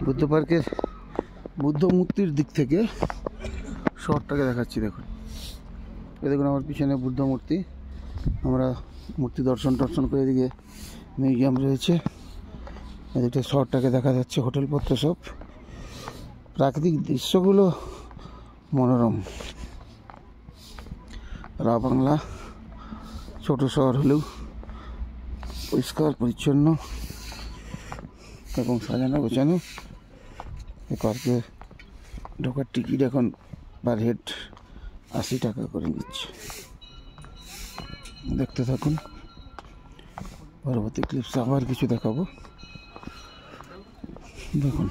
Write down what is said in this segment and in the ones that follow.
বুদ্ধ পার্কের বুদ্ধ মূর্তির দিক থেকে শহরটাকে দেখাচ্ছি। দেখুন, এই দেখুন আমার পিছনে বুদ্ধ মূর্তি। আমরা মূর্তি দর্শন করে এদিকে মিউজিয়াম রয়েছে, এদিকে শহরটাকে দেখা যাচ্ছে, হোটেলপত্র সব। প্রাকৃতিক দৃশ্যগুলো মনোরম। রা বাংলা ছোট শহর হলেও পরিষ্কার পরিচ্ছন্ন এবং সাজানো গোছানো। এই পার্কে ঢোকার টিকিট এখন পার হেড 80 টাকা করে নিচ্ছে। দেখতে থাকুন, পরবর্তী ক্লিপস আবার কিছু দেখাবো। দেখুন,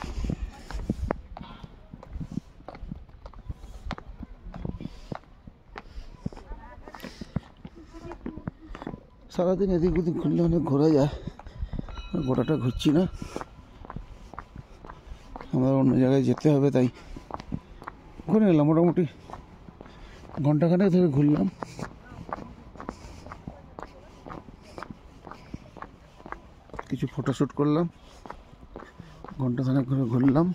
সারাদিন এদিক ওদিক ঘুরলে অনেক ঘোরা যায়, গোটাটা ঘুরছি না, আমরা অন্য জায়গায় যেতে হবে, তাই ঘুরে এলাম। মোটামুটি ঘন্টাখানেক ধরে ঘুরলাম। কিছু ফটোশ্যুট করলাম, ঘন্টাখানেক ঘুরে ঘুরলাম।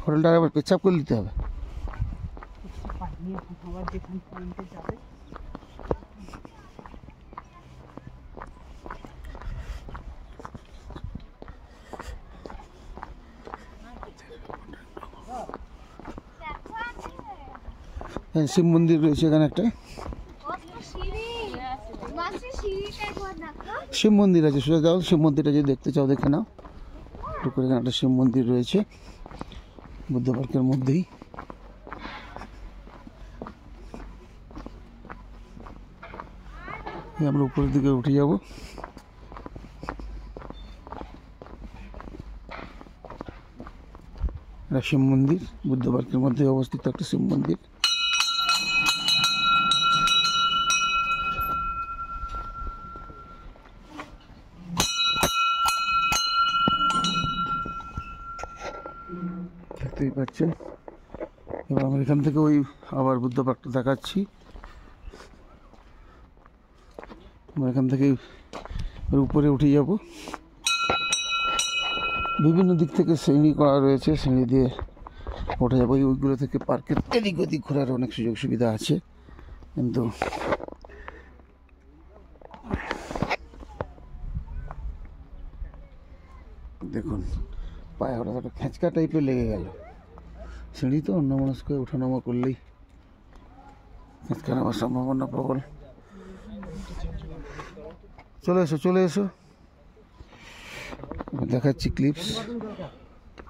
হোটেলটা আবার পেছাপ করে নিতে হবে। শিব মন্দির রয়েছে এখানে একটা, শিব মন্দির আছে। সোজা যাও, শিব মন্দিরটা যদি দেখতে চাও দেখে নাও। টুকুর এখানে একটা শিব মন্দির রয়েছে বুদ্ধ পার্কের মধ্যেই। আমরা উপরের দিকে উঠে যাব। একটা শিব মন্দির, বুদ্ধ পার্কের মধ্যে অবস্থিত একটা শিব মন্দির। দেখতেই পাচ্ছেন। এবার আমরা এখান থেকে ওই আবার বুদ্ধ পার্কটা দেখাচ্ছি। আমরা এখান থেকে উপরে উঠে যাব। বিভিন্ন দিক থেকে সিঁড়ি করা রয়েছে, সিঁড়ি দিয়ে উঠে যাবো। ওইগুলো থেকে পার্কের এদিক ওদিক ঘোরার অনেক সুযোগ সুবিধা আছে, কিন্তু দেখুন পায়ে হঠাৎ একটা খেঁচকা টাইপের লেগে গেল। সিঁড়ি তো অন্য মানুষকে ওঠানামা করলেই খেঁচকা নেওয়ার সম্ভাবনা প্রবল। চলে এসো, চলে এসো, দেখাচ্ছি ক্লিপস।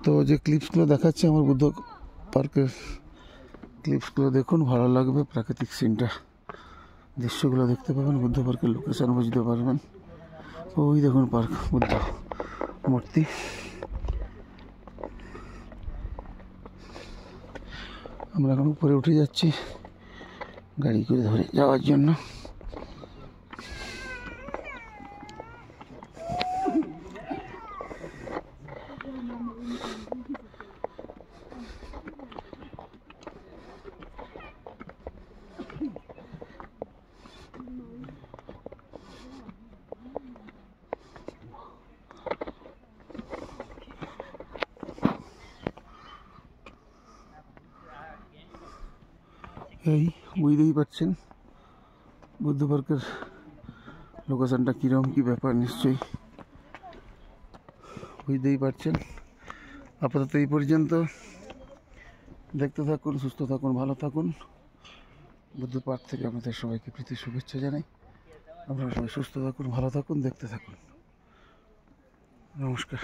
তো যে ক্লিপসগুলো দেখাচ্ছি আমার বুদ্ধ পার্কের ক্লিপসগুলো দেখুন, ভালো লাগবে। প্রাকৃতিক সিনটা, দৃশ্যগুলো দেখতে পাবেন, বুদ্ধ পার্কের লোকেশন বুঝতে পারবেন। ওই দেখুন পার্ক, বুদ্ধ মূর্তি। আমরা এখন উপরে উঠে যাচ্ছি গাড়ি করে ধরে যাওয়ার জন্য। এই বুঝতেই পারছেন বুদ্ধ পার্কের লোকেশনটা কীরকম কী ব্যাপার, নিশ্চয়ই বুঝতেই পারছেন। আপাতত এই পর্যন্ত। দেখতে থাকুন, সুস্থ থাকুন, ভালো থাকুন। বুদ্ধ পার্ক থেকে আপনাদের সবাইকে প্রীতি শুভেচ্ছা জানাই। আপনারা সবাই সুস্থ থাকুন, ভালো থাকুন, দেখতে থাকুন। নমস্কার।